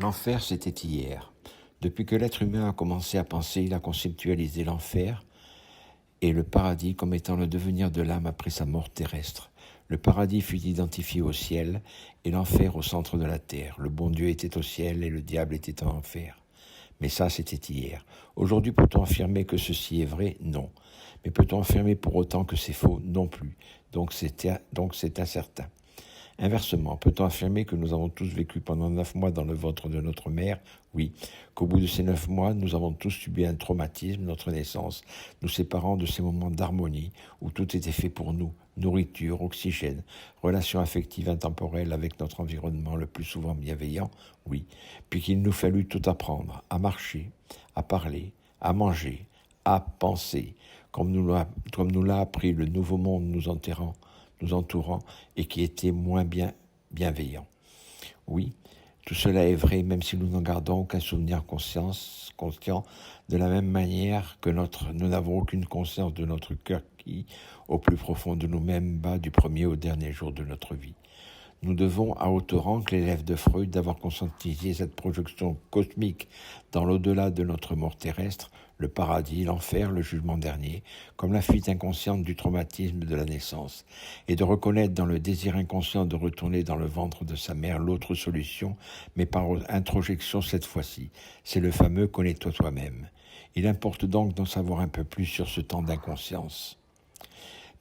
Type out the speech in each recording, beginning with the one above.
L'enfer, c'était hier. Depuis que l'être humain a commencé à penser, il a conceptualisé l'enfer et le paradis comme étant le devenir de l'âme après sa mort terrestre. Le paradis fut identifié au ciel et l'enfer au centre de la terre. Le bon Dieu était au ciel et le diable était en enfer. Mais ça, c'était hier. Aujourd'hui, peut-on affirmer que ceci est vrai? Non. Mais peut-on affirmer pour autant que c'est faux? Non plus. Donc c'est incertain. Inversement, peut-on affirmer que nous avons tous vécu pendant 9 mois dans le ventre de notre mère? Oui. Qu'au bout de ces 9 mois, nous avons tous subi un traumatisme, notre naissance, nous séparant de ces moments d'harmonie où tout était fait pour nous, nourriture, oxygène, relations affectives intemporelles avec notre environnement le plus souvent bienveillant? Oui. Puis qu'il nous fallut tout apprendre, à marcher, à parler, à manger, à penser, comme nous l'a appris le nouveau monde nous entourant et qui était moins bienveillant. Oui, tout cela est vrai, même si nous n'en gardons aucun souvenir conscient, de la même manière que nous n'avons aucune conscience de notre cœur qui, au plus profond de nous-mêmes, bat du premier au dernier jour de notre vie. Nous devons à Otto Rank, l'élève de Freud, d'avoir conscientisé cette projection cosmique dans l'au-delà de notre mort terrestre, le paradis, l'enfer, le jugement dernier, comme la fuite inconsciente du traumatisme de la naissance, et de reconnaître dans le désir inconscient de retourner dans le ventre de sa mère l'autre solution, mais par introjection cette fois-ci. C'est le fameux « connais-toi toi-même ». Il importe donc d'en savoir un peu plus sur ce temps d'inconscience.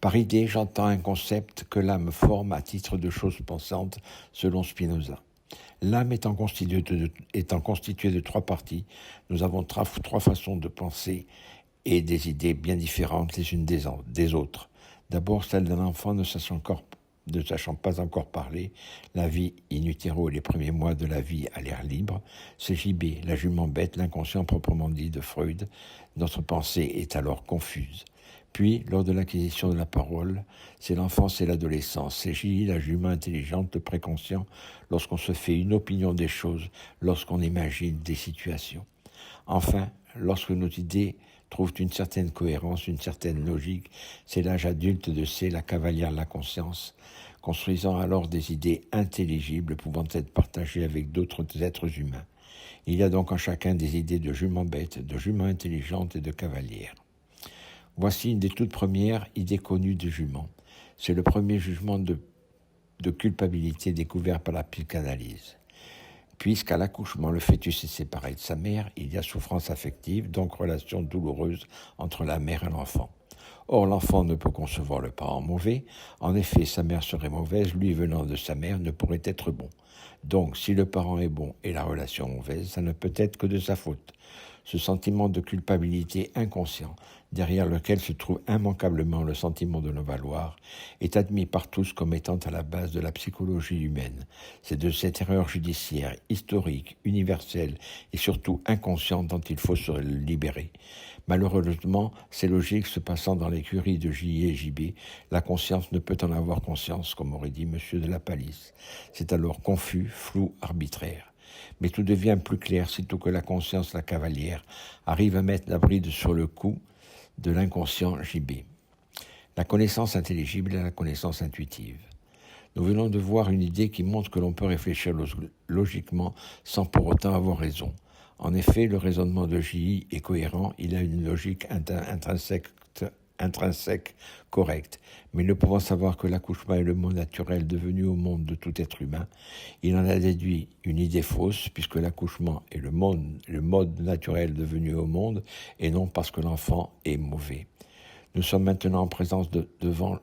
Par idée, j'entends un concept que l'âme forme à titre de chose pensante, selon Spinoza. L'âme étant constituée de 3 parties, nous avons 3 façons de penser et des idées bien différentes les unes des autres. D'abord, celle d'un enfant ne sachant pas encore parler, la vie in utero et les premiers mois de la vie à l'air libre, c'est JB, la jument bête, l'inconscient proprement dit de Freud. Notre pensée est alors confuse. Puis, lors de l'acquisition de la parole, c'est l'enfance et l'adolescence. C'est J, la jument intelligente, le préconscient, lorsqu'on se fait une opinion des choses, lorsqu'on imagine des situations. Enfin, lorsque nos idées trouvent une certaine cohérence, une certaine logique, c'est l'âge adulte de C, la cavalière de la conscience, construisant alors des idées intelligibles pouvant être partagées avec d'autres êtres humains. Il y a donc en chacun des idées de jument bête, de jument intelligente et de cavalière. Voici une des toutes premières idées connues de jument. C'est le premier jugement de culpabilité découvert par la psychanalyse. Puisqu'à l'accouchement, le fœtus est séparé de sa mère, il y a souffrance affective, donc relation douloureuse entre la mère et l'enfant. Or, l'enfant ne peut concevoir le parent mauvais. En effet, sa mère serait mauvaise, lui venant de sa mère ne pourrait être bon. Donc, si le parent est bon et la relation mauvaise, ça ne peut être que de sa faute. Ce sentiment de culpabilité inconscient, derrière lequel se trouve immanquablement le sentiment de non-valoir, est admis par tous comme étant à la base de la psychologie humaine. C'est de cette erreur judiciaire, historique, universelle et surtout inconsciente dont il faut se libérer. Malheureusement, ces logiques se passant dans l'écurie de J et JB, la conscience ne peut en avoir conscience, comme aurait dit Monsieur de la Palisse. C'est alors confus, flou, arbitraire. Mais tout devient plus clair sitôt que la conscience, la cavalière, arrive à mettre la bride sur le cou de l'inconscient JB. La connaissance intelligible et la connaissance intuitive. Nous venons de voir une idée qui montre que l'on peut réfléchir logiquement sans pour autant avoir raison. En effet, le raisonnement de J est cohérent, il a une logique intrinsèque correcte, mais ne pouvant savoir que l'accouchement est le mode naturel devenu au monde de tout être humain, il en a déduit une idée fausse, puisque l'accouchement est le mode naturel devenu au monde, et non parce que l'enfant est mauvais. Nous sommes maintenant en présence devant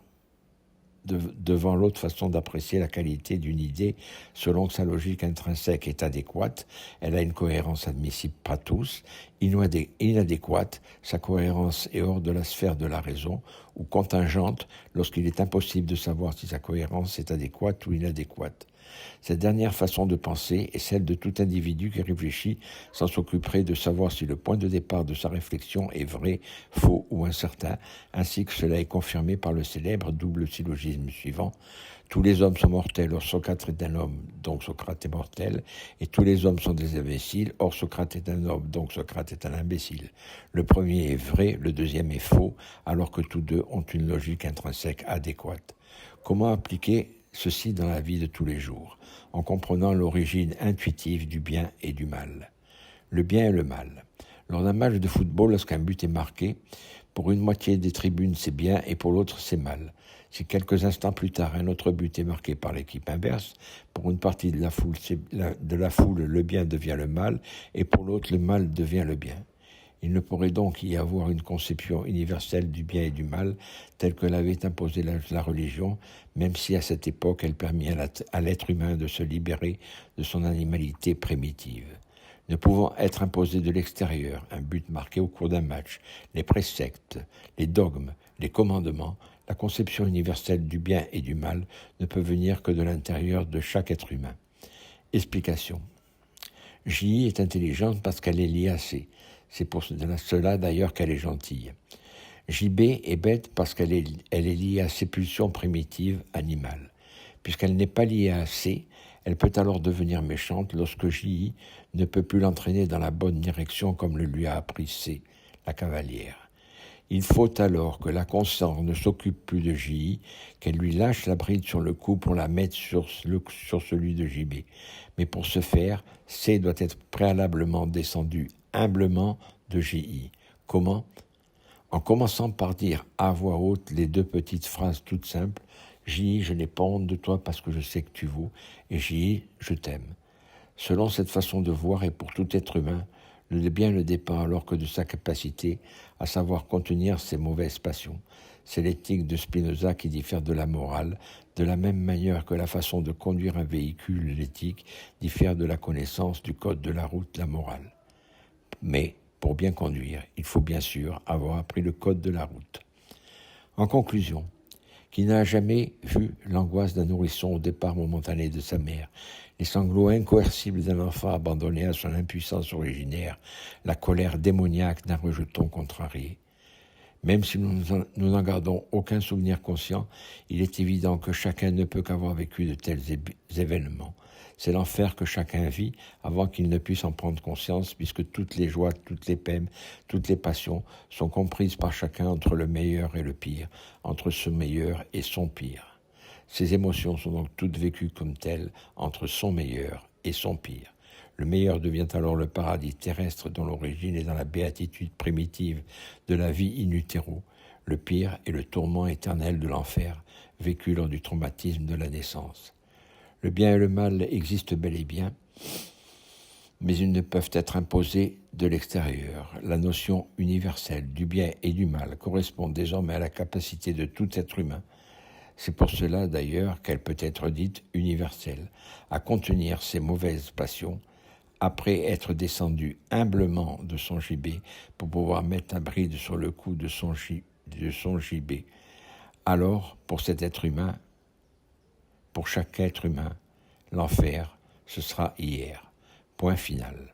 l'autre façon d'apprécier la qualité d'une idée selon que sa logique intrinsèque est adéquate, elle a une cohérence admissible par tous, inadéquate, sa cohérence est hors de la sphère de la raison, ou contingente lorsqu'il est impossible de savoir si sa cohérence est adéquate ou inadéquate. Cette dernière façon de penser est celle de tout individu qui réfléchit sans s'occuper de savoir si le point de départ de sa réflexion est vrai, faux ou incertain, ainsi que cela est confirmé par le célèbre double syllogisme suivant. Tous les hommes sont mortels, or Socrate est un homme, donc Socrate est mortel, et tous les hommes sont des imbéciles, or Socrate est un homme, donc Socrate est un imbécile. Le premier est vrai, le deuxième est faux, alors que tous deux ont une logique intrinsèque adéquate. Comment appliquer ceci dans la vie de tous les jours, en comprenant l'origine intuitive du bien et du mal. Le bien et le mal. Lors d'un match de football, lorsqu'un but est marqué, pour une moitié des tribunes c'est bien et pour l'autre c'est mal. Si quelques instants plus tard un autre but est marqué par l'équipe inverse, pour une partie de la foule le bien devient le mal et pour l'autre le mal devient le bien. Il ne pourrait donc y avoir une conception universelle du bien et du mal telle que l'avait imposée la religion, même si à cette époque elle permit à l'être humain de se libérer de son animalité primitive. Ne pouvant être imposé de l'extérieur, un but marqué au cours d'un match, les préceptes, les dogmes, les commandements, la conception universelle du bien et du mal ne peut venir que de l'intérieur de chaque être humain. Explication. J.I. est intelligente parce qu'elle est liée à C. C'est pour cela d'ailleurs qu'elle est gentille. J.B. est bête parce qu'elle est liée à ses pulsions primitives animales. Puisqu'elle n'est pas liée à C, elle peut alors devenir méchante lorsque J.I. ne peut plus l'entraîner dans la bonne direction comme le lui a appris C, la cavalière. Il faut alors que la conscience ne s'occupe plus de J.I., qu'elle lui lâche la bride sur le cou pour la mettre sur celui de J.B. Mais pour ce faire, C doit être préalablement descendu humblement de J.I. Comment ? En commençant par dire à voix haute les deux petites phrases toutes simples « J.I., je n'ai pas honte de toi parce que je sais que tu vaux » et « J.I., je t'aime ». Selon cette façon de voir et pour tout être humain, le bien ne dépend alors que de sa capacité à savoir contenir ses mauvaises passions. C'est l'éthique de Spinoza qui diffère de la morale, de la même manière que la façon de conduire un véhicule, l'éthique, diffère de la connaissance du code de la route, la morale. Mais, pour bien conduire, il faut bien sûr avoir appris le code de la route. En conclusion, qui n'a jamais vu l'angoisse d'un nourrisson au départ momentané de sa mère, les sanglots incoercibles d'un enfant abandonné à son impuissance originaire, la colère démoniaque d'un rejeton contrarié. Même si nous n'en gardons aucun souvenir conscient, il est évident que chacun ne peut qu'avoir vécu de tels événements. C'est l'enfer que chacun vit avant qu'il ne puisse en prendre conscience, puisque toutes les joies, toutes les peines, toutes les passions sont comprises par chacun entre le meilleur et le pire, entre ce meilleur et son pire. Ces émotions sont donc toutes vécues comme telles entre son meilleur et son pire. Le meilleur devient alors le paradis terrestre dont l'origine est dans la béatitude primitive de la vie in utero. Le pire est le tourment éternel de l'enfer, vécu lors du traumatisme de la naissance. Le bien et le mal existent bel et bien, mais ils ne peuvent être imposés de l'extérieur. La notion universelle du bien et du mal correspond désormais à la capacité de tout être humain. C'est pour cela d'ailleurs qu'elle peut être dite universelle, à contenir ses mauvaises passions, après être descendu humblement de son gibet pour pouvoir mettre un bride sur le cou de son gibet. Alors, pour cet être humain, pour chaque être humain, l'enfer, ce sera hier. Point final.